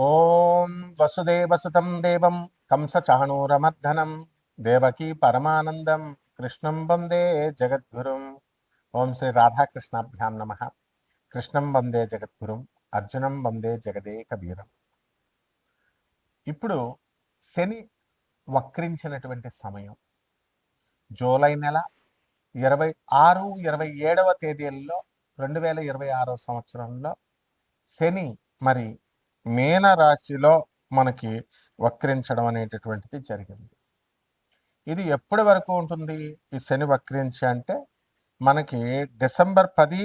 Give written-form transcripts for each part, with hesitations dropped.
ఓం వసుదేవసుతం దేవం కంసచాణూరమర్దనం దేవకీ పరమానందం కృష్ణం వందే జగద్గురుం. ఓం శ్రీ రాధాకృష్ణాభ్యాం నమ. కృష్ణం వందే జగద్గురుం, అర్జునం వందే జగదేక వీరం. ఇప్పుడు శని వక్రించినటువంటి సమయం జూలై నెల 26, 27వ తేదీల్లో 2026 సంవత్సరంలో శని మరి మీన రాశిలో మనకి వక్రించడం అనేటటువంటిది జరిగింది. ఇది ఎప్పటి వరకు ఉంటుంది ఈ శని వక్రించి అంటే మనకి డిసెంబర్ 10,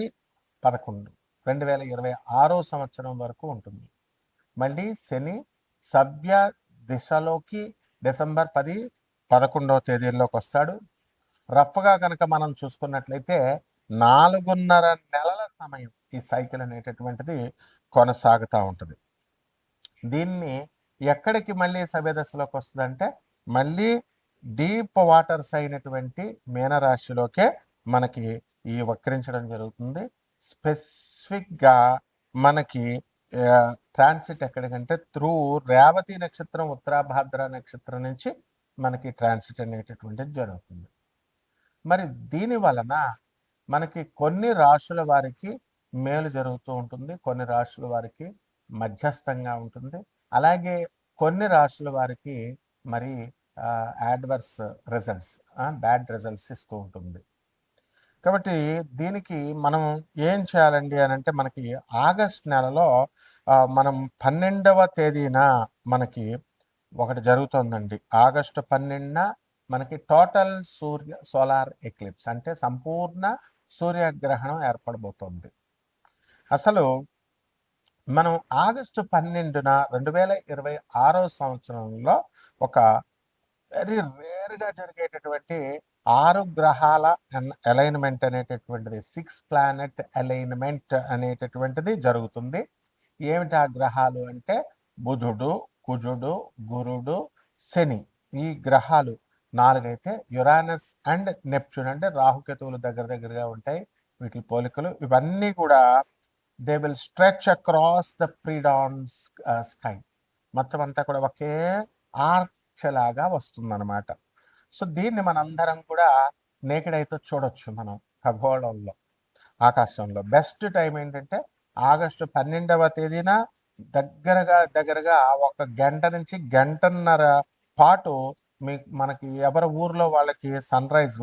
11, 2026 సంవత్సరం వరకు ఉంటుంది. మళ్ళీ శని సవ్య దిశలోకి డిసెంబర్ 10, 11వ తేదీల్లోకి వస్తాడు. రఫ్గా కనుక మనం చూసుకున్నట్లయితే 4.5 నెలల సమయం ఈ సైకిల్ అనేటటువంటిది కొనసాగుతూ ఉంటుంది. దీన్ని ఎక్కడికి మళ్ళీ సవ్యదశలోకి వస్తుందంటే మళ్ళీ డీప్ వాటర్స్ అయినటువంటి మీనరాశిలోకే మనకి ఈ వక్రించడం జరుగుతుంది. స్పెసిఫిక్గా మనకి ట్రాన్సిట్ ఎక్కడికంటే త్రూ రేవతి నక్షత్రం, ఉత్తరాభాద్ర నక్షత్రం నుంచి మనకి ట్రాన్సిట్ అనేటటువంటిది జరుగుతుంది. మరి దీని వలన మనకి కొన్ని రాశుల వారికి మేలు జరుగుతూ ఉంటుంది, కొన్ని రాశుల వారికి మధ్యస్థంగా ఉంటుంది, అలాగే కొన్ని రాశుల వారికి మరి యాడ్వర్స్ రిజల్ట్స్, బ్యాడ్ రిజల్ట్స్ ఇస్తూ ఉంటుంది. కాబట్టి దీనికి మనం ఏం చేయాలండి అని అంటే మనకి ఆగస్ట్ నెలలో మనం 12వ తేదీన మనకి ఒకటి జరుగుతుందండి. ఆగస్టు 12న మనకి టోటల్ సోలార్ ఎక్లిప్స్ అంటే సంపూర్ణ సూర్యగ్రహణం ఏర్పడబోతోంది. అసలు మనం ఆగస్టు 12న 2026 సంవత్సరంలో ఒక వెరీ రేర్గా జరిగేటటువంటి 6 గ్రహాల అలైన్మెంట్ అనేటటువంటిది, 6 ప్లానెట్ అలైన్మెంట్ అనేటటువంటిది జరుగుతుంది. ఏమిటి ఆ గ్రహాలు అంటే బుధుడు, కుజుడు, గురుడు, శని. ఈ గ్రహాలు 4 అయితే యురానస్ అండ్ నెప్ట్యూన్ అంటే రాహుకేతువులు దగ్గరగా ఉంటాయి. వీటి పోలికలు ఇవన్నీ కూడా they will stretch across the predawn sky. మొత్తం అంతా కూడా ఒకే ఆర్చ్ లాగా వస్తుందన్నమాట. సో దీన్ని మనందరం కూడా నేకెడ్ అయితే చూడొచ్చు మనం ఖగోళంలో, ఆకాశంలో. బెస్ట్ టైం ఏంటంటే ఆగస్టు 12వ తేదీన దగ్గరగా 1 గంట నుంచి గంటన్నర పాటు మనకి ఎవరి ఊర్లో వాళ్ళకి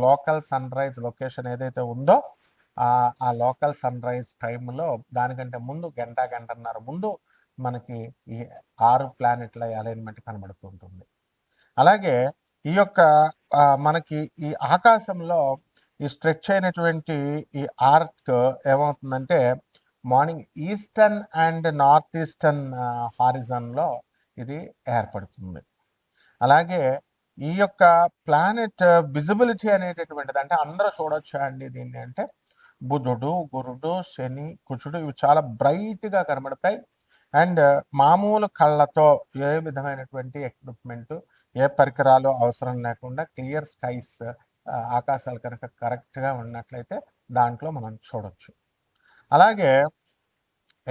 లోకల్ సన్ రైజ్ లొకేషన్ ఏదైతే ఉందో ఆ లోకల్ సన్ రైజ్ టైంలో దానికంటే ముందు గంటన్నర ముందు మనకి ఈ 6 ప్లానెట్ల అలైన్మెంట్ కనబడుతూ ఉంటుంది. అలాగే ఈ యొక్క మనకి ఈ ఆకాశంలో ఈ స్ట్రెచ్ అయినటువంటి ఈ ఆర్క్ ఏమవుతుందంటే morning eastern and north eastern హారిజన్లో ఇది ఏర్పడుతుంది. అలాగే ఈ యొక్క ప్లానెట్ విజిబిలిటీ అనేటటువంటిది అంటే అందరూ చూడొచ్చా అండి దీన్ని అంటే బుధుడు, గురుడు, శని, కుజుడు ఇవి చాలా బ్రైట్గా కనబడతాయి. అండ్ మామూలు కళ్ళతో ఏ విధమైనటువంటి ఎక్విప్మెంట్, ఏ పరికరాలు అవసరం లేకుండా క్లియర్ స్కైస్, ఆకాశాలు కనుక కరెక్ట్గా ఉన్నట్లయితే దాంట్లో మనం చూడొచ్చు. అలాగే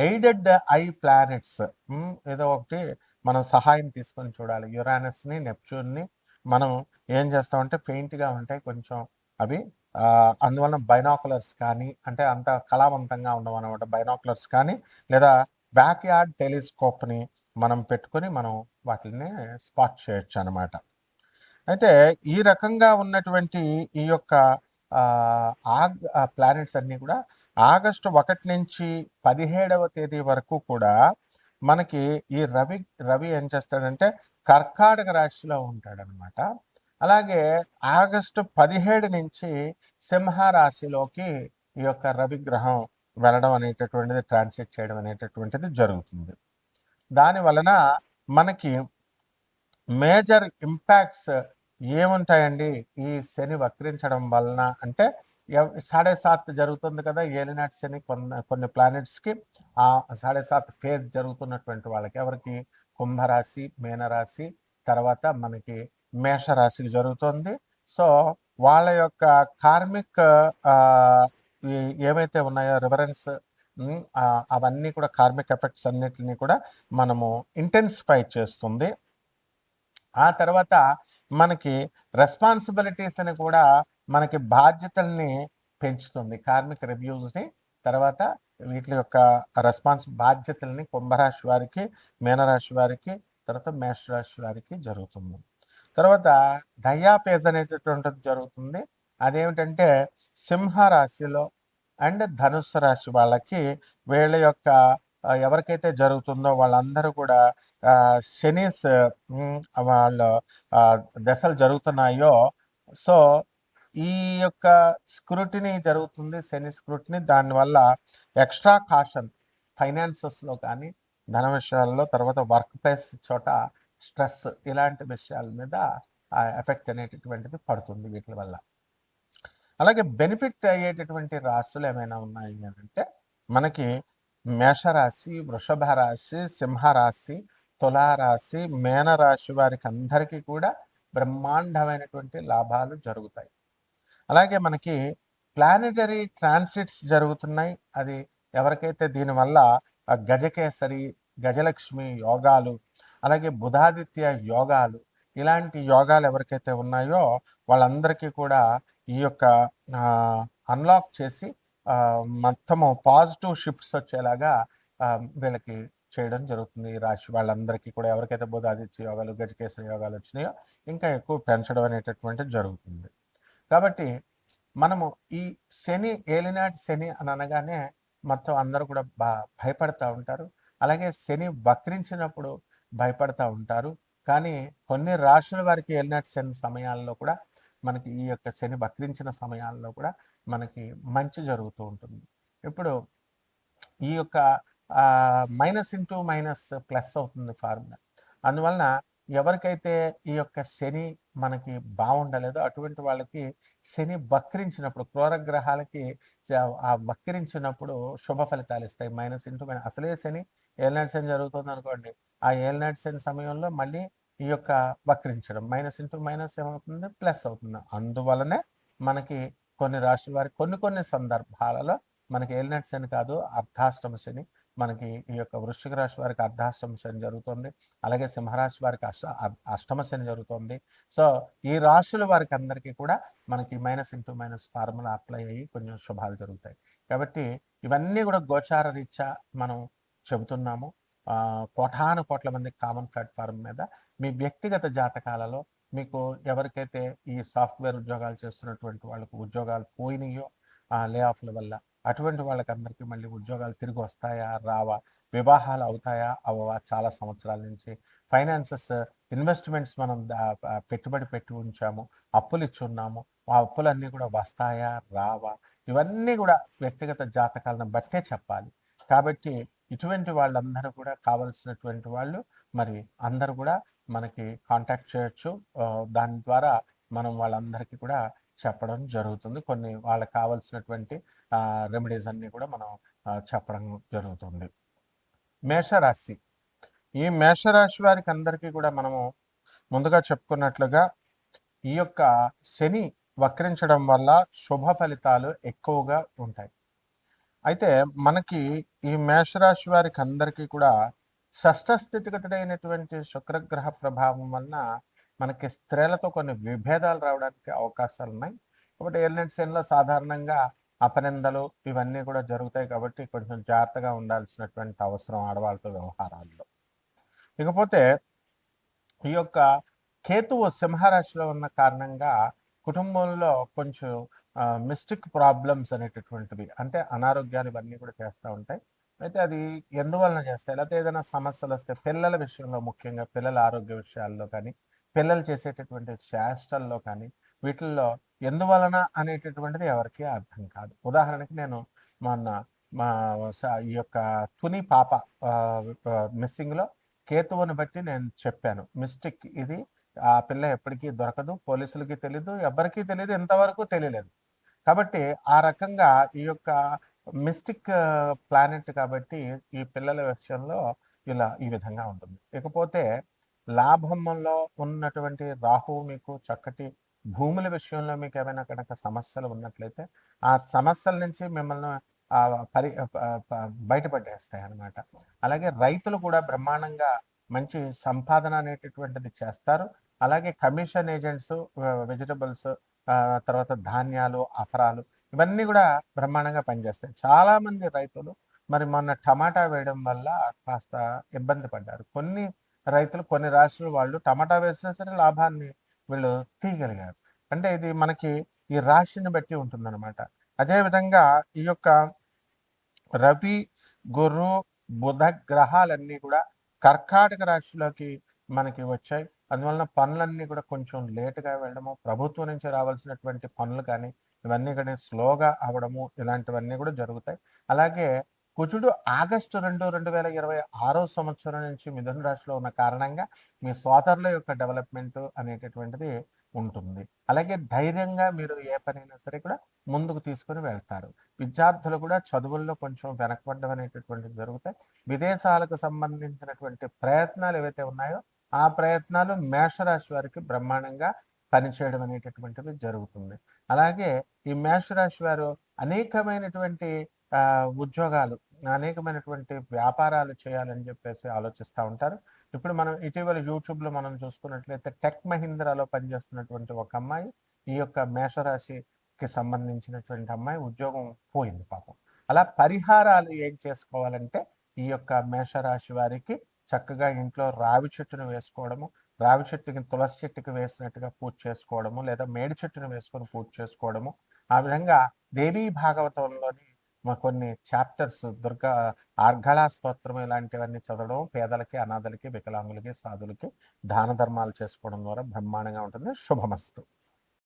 ఎయిడెడ్ ఐ ప్లానెట్స్ ఏదో ఒకటి మనం సహాయం తీసుకొని చూడాలి. యురానస్ని, నెప్ట్యూన్ని మనం ఏం చేస్తామంటే పెయింట్గా ఉంటాయి కొంచెం అవి, అందువలన బైనాకులర్స్ కానీ అంటే అంత కళావంతంగా ఉండవు అనమాట. బైనాకులర్స్ కానీ లేదా బ్యాక్యార్డ్ టెలిస్కోప్ని మనం పెట్టుకొని మనం వాటిని స్పాట్ చేయొచ్చు అనమాట. అయితే ఈ రకంగా ఉన్నటువంటి ఈ యొక్క ప్లానెట్స్ అన్నీ కూడా ఆగస్టు 1 నుంచి 17వ తేదీ వరకు కూడా మనకి ఈ రవి ఏం చేస్తాడంటే కర్కాటక రాశిలో ఉంటాడనమాట. అలాగే ఆగస్టు 17 నుంచి సింహరాశిలోకి ఈ యొక్క రవి గ్రహం వెళ్ళడం అనేటటువంటిది, ట్రాన్సిట్ చేయడం అనేటటువంటిది జరుగుతుంది. దాని వలన మనకి మేజర్ ఇంపాక్ట్స్ ఏముంటాయండి ఈ శని వక్రించడం వలన అంటే 7.5 జరుగుతుంది కదా ఏలినాటి శని కొన్ని ప్లానెట్స్కి. ఆ 7.5 ఫేజ్ జరుగుతున్నటువంటి వాళ్ళకి ఎవరికి కుంభరాశి, మీనరాశి, తర్వాత మనకి మేషరాశికి జరుగుతుంది. సో వాళ్ళ యొక్క కార్మిక్ ఏమైతే ఉన్నాయో రిఫరెన్స్ అవన్నీ కూడా కార్మిక్ ఎఫెక్ట్స్ అన్నిటిని కూడా మనము ఇంటెన్సిఫై చేస్తుంది. ఆ తర్వాత మనకి రెస్పాన్సిబిలిటీస్ అని కూడా మనకి బాధ్యతల్ని పెంచుతుంది. కార్మిక రివ్యూస్ని తర్వాత వీటి యొక్క బాధ్యతల్ని కుంభరాశి వారికి, మీనరాశి వారికి, తర్వాత మేషరాశి వారికి జరుగుతుంది. తర్వాత డయాఫేజ్ అనేటటువంటిది జరుగుతుంది. అదేమిటంటే సింహరాశిలో అండ్ ధనుస్సు రాశి వాళ్ళకి వీళ్ళ యొక్క ఎవరికైతే జరుగుతుందో వాళ్ళందరూ కూడా శనీస్ వాళ్ళ దశలు జరుగుతున్నాయో, సో ఈ యొక్క స్క్రూటినీ జరుగుతుంది, శని స్క్రూటినీ. దానివల్ల ఎక్స్ట్రా కాషన్ ఫైనాన్సెస్లో కానీ, ధన విషయాల్లో, తర్వాత వర్క్ ప్లేస్ చోట స్ట్రెస్, ఇలాంటి విషయాల మీద ఎఫెక్ట్ అనేటటువంటిది పడుతుంది వీటి వల్ల. అలాగే బెనిఫిట్ అయ్యేటటువంటి రాశులు ఏమైనా ఉన్నాయి అంటే మనకి మేషరాశి, వృషభ రాశి, సింహరాశి, తులారాశి, మేనరాశి వారికి అందరికీ కూడా బ్రహ్మాండమైనటువంటి లాభాలు జరుగుతాయి. అలాగే మనకి ప్లానెటరీ ట్రాన్సిట్స్ జరుగుతున్నాయి. అది ఎవరికైతే దీనివల్ల గజకేసరి, గజలక్ష్మి యోగాలు, అలాగే బుధాదిత్య యోగాలు, ఇలాంటి యోగాలు ఎవరికైతే ఉన్నాయో వాళ్ళందరికీ కూడా ఈ యొక్క అన్లాక్ చేసి మొత్తము పాజిటివ్ షిఫ్ట్స్ వచ్చేలాగా వీళ్ళకి చేయడం జరుగుతుంది. ఈ రాశి వాళ్ళందరికీ కూడా ఎవరికైతే బుధాదిత్య యోగాలు, గజకేసరి యోగాలు వచ్చినాయో ఇంకా ఎక్కువ పెంచడం అనేటటువంటిది జరుగుతుంది. కాబట్టి మనము ఈ శని, ఏలినాటి శని అని అనగానే మొత్తం అందరూ కూడా భయపడతా ఉంటారు. అలాగే శని వక్రించినప్పుడు భయపడతా ఉంటారు. కానీ కొన్ని రాశుల వారికి ఏలినాటి శని సమయాల్లో కూడా మనకి ఈ యొక్క శని వక్రించిన సమయాల్లో కూడా మనకి మంచి జరుగుతూ ఉంటుంది. ఇప్పుడు ఈ యొక్క మైనస్ ఇంటూ మైనస్ ప్లస్ అవుతుంది ఫార్ములా. అందువలన ఎవరికైతే ఈ యొక్క శని మనకి బాగుండలేదో అటువంటి వాళ్ళకి శని వక్రించినప్పుడు, క్రూరగ్రహాలకి ఆ వక్రించినప్పుడు శుభ ఫలితాలు ఇస్తాయి. మైనస్ ఇంటూ మైనస్, అసలే శని ఏలినాటి శని జరుగుతుంది అనుకోండి, ఆ ఏలినాటి శని సమయంలో మళ్ళీ ఈ యొక్క వక్రించడం మైనస్ ఇంటూ మైనస్ ఏమవుతుంది, ప్లస్ అవుతుంది. అందువలనే మనకి కొన్ని రాశుల వారికి కొన్ని సందర్భాలలో మనకి ఏలినాటి శని కాదు, అర్ధాష్టమ శని, మనకి ఈ యొక్క వృశ్చిక రాశి వారికి అర్ధాష్టమ శని జరుగుతుంది. అలాగే సింహరాశి వారికి అష్టమ శని జరుగుతుంది. సో ఈ రాశుల వారికి అందరికీ కూడా మనకి minus into minus formula apply అయ్యి కొంచెం శుభాలు జరుగుతాయి. కాబట్టి ఇవన్నీ కూడా గోచార రీత్యా మనం చెబుతున్నాము. కోటాను కోట్ల మంది కామన్ ప్లాట్ఫారం మీద మీ వ్యక్తిగత జాతకాలలో మీకు ఎవరికైతే ఈ సాఫ్ట్వేర్ ఉద్యోగాలు చేస్తున్నటువంటి వాళ్ళకు ఉద్యోగాలు పోయినాయో లే ఆఫ్ల వల్ల, అటువంటి వాళ్ళకి అందరికీ మళ్ళీ ఉద్యోగాలు తిరిగి వస్తాయా రావా, వివాహాలు అవుతాయా అవ్వవా, చాలా సంవత్సరాల నుంచి ఫైనాన్సెస్ ఇన్వెస్ట్మెంట్స్ మనం పెట్టుబడి పెట్టి ఉంచాము, అప్పులు ఇచ్చున్నాము, ఆ అప్పులన్నీ కూడా వస్తాయా రావా, ఇవన్నీ కూడా వ్యక్తిగత జాతకాలను బట్టే చెప్పాలి. కాబట్టి ఇటువంటి వాళ్ళందరూ కూడా కావలసినటువంటి వాళ్ళు మరి అందరూ కూడా మనకి కాంటాక్ట్ చేయొచ్చు. దాని ద్వారా మనం వాళ్ళందరికీ కూడా చెప్పడం జరుగుతుంది. కొన్ని వాళ్ళకి కావలసినటువంటి రెమెడీస్ అన్నీ కూడా మనం చెప్పడం జరుగుతుంది. మేషరాశి, ఈ మేషరాశి వారికి అందరికీ కూడా మనము ముందుగా చెప్పుకున్నట్లుగా ఈ యొక్క శని వక్రించడం వల్ల శుభ ఫలితాలు ఎక్కువగా ఉంటాయి. అయితే మనకి ఈ మేషరాశి వారికి అందరికీ కూడా షష్ఠ స్థితిగతుడైనటువంటి శుక్రగ్రహ ప్రభావం వలన మనకి స్త్రీలతో కొన్ని విభేదాలు రావడానికి అవకాశాలు ఉన్నాయి. కాబట్టి ఏలినాటి శనిలో సాధారణంగా అపనిందలు ఇవన్నీ కూడా జరుగుతాయి. కాబట్టి కొంచెం జాగ్రత్తగా ఉండాల్సినటువంటి అవసరం ఆడవాళ్ళతో వ్యవహారాల్లో. ఇకపోతే ఈ యొక్క కేతువు సింహరాశిలో ఉన్న కారణంగా కుటుంబంలో కొంచెం మిస్టిక్ ప్రాబ్లమ్స్ అనేటటువంటివి, అంటే అనారోగ్యాలు ఇవన్నీ కూడా చేస్తూ ఉంటాయి. అయితే అది ఎందువలన చేస్తాయి, లేకపోతే ఏదైనా సమస్యలు వస్తే పిల్లల విషయంలో, ముఖ్యంగా పిల్లల ఆరోగ్య విషయాల్లో కానీ, పిల్లలు చేసేటటువంటి చేష్టల్లో కానీ, వీటిల్లో ఎందువలన అనేటటువంటిది ఎవరికి అర్థం కాదు. ఉదాహరణకి నేను మొన్న మా ఈ యొక్క తుని పాప మిస్సింగ్లో కేతువుని బట్టి నేను చెప్పాను, మిస్టిక్ ఇది, ఆ పిల్ల ఎప్పటికీ దొరకదు, పోలీసులకి తెలీదు, ఎవరికీ తెలియదు, ఇంతవరకు తెలియలేదు. కాబట్టి ఆ రకంగా ఈ యొక్క మిస్టిక్ ప్లానెట్ కాబట్టి ఈ పిల్లల విషయంలో ఇలా ఈ విధంగా ఉంటుంది. ఇకపోతే లాభంలో ఉన్నటువంటి రాహువు మీకు చక్కటి భూముల విషయంలో మీకు ఏమైనా కనుక సమస్యలు ఉన్నట్లయితే ఆ సమస్యల నుంచి మిమ్మల్ని పరి బయటపడేస్తాయి అన్నమాట. అలాగే రైతులు కూడా బ్రహ్మాండంగా మంచి సంపాదన అనేటటువంటిది చేస్తారు. అలాగే కమిషన్ ఏజెంట్స్, వెజిటబుల్స్, తర్వాత ధాన్యాలు, అపరాలు ఇవన్నీ కూడా బ్రహ్మాండంగా పనిచేస్తాయి. చాలామంది రైతులు మరి మొన్న టమాటా వేయడం వల్ల కాస్త ఇబ్బంది పడ్డారు. కొన్ని రైతులు, కొన్ని రాష్ట్రాల వాళ్ళు టమాటా వేసినా సరే లాభాన్ని వీళ్ళు తీయగలిగారు. అంటే ఇది మనకి ఈ రాశిని బట్టి ఉంటుందన్నమాట. అదేవిధంగా ఈ యొక్క రవి, గురు, బుధ గ్రహాలన్నీ కూడా కర్కాటక రాశిలోకి మనకి వచ్చాయి. అందువలన పనులన్నీ కూడా కొంచెం లేట్‌గా వెళ్ళడము, ప్రభుత్వం నుంచి రావాల్సినటువంటి పనులు కానీ, ఇవన్నీ కానీ స్లోగా అవ్వడము, ఇలాంటివన్నీ కూడా జరుగుతాయి. అలాగే కుజుడు ఆగస్టు 2, 2026 సంవత్సరం నుంచి మిథున రాశిలో ఉన్న కారణంగా మీ సోదరుల యొక్క డెవలప్‌మెంట్ అనేటటువంటిది ఉంటుంది. అలాగే ధైర్యంగా మీరు ఏ పనైనా సరే కూడా ముందుకు తీసుకొని వెళ్తారు. విద్యార్థులు కూడా చదువుల్లో కొంచెం వెనకబడడం అనేటటువంటిది జరుగుతాయి. విదేశాలకు సంబంధించినటువంటి ప్రయత్నాలు ఏవైతే ఉన్నాయో, ఆ ప్రయత్నాలు మేషరాశి వారికి బ్రహ్మాండంగా పనిచేయడం అనేటటువంటిది జరుగుతుంది. అలాగే ఈ మేషరాశి వారు అనేకమైనటువంటి ఉద్యోగాలు, అనేకమైనటువంటి వ్యాపారాలు చేయాలని చెప్పేసి ఆలోచిస్తా ఉంటారు. ఇప్పుడు మనం ఇటీవల యూట్యూబ్‌లో మనం చూసుకున్నట్లయితే టెక్ మహీంద్రాలో పనిచేస్తున్నటువంటి ఒక అమ్మాయి, ఈ యొక్క మేషరాశికి సంబంధించినటువంటి అమ్మాయి ఉద్యోగం పోయింది పాపం. అలా పరిహారాలు ఏం చేసుకోవాలంటే, ఈ యొక్క మేషరాశి వారికి చక్కగా ఇంట్లో రావి చెట్టును వేసుకోవడము, రావి చెట్టుకి తులసి చెట్టుకి వేసినట్టుగా పూజ చేసుకోవడము, లేదా మేడి చెట్టును వేసుకొని పూజ చేసుకోవడము. ఆ విధంగా దేవీ భాగవతంలోని కొన్ని చాప్టర్స్ దుర్గా ఆర్గళా స్తోత్రం ఇలాంటివన్నీ చదవడం, పేదలకి, అనాథలకి, వికలాంగులకి, సాధులకి దాన ధర్మాలు చేసుకోవడం ద్వారా బ్రహ్మాండంగా ఉంటుంది. శుభమస్తు.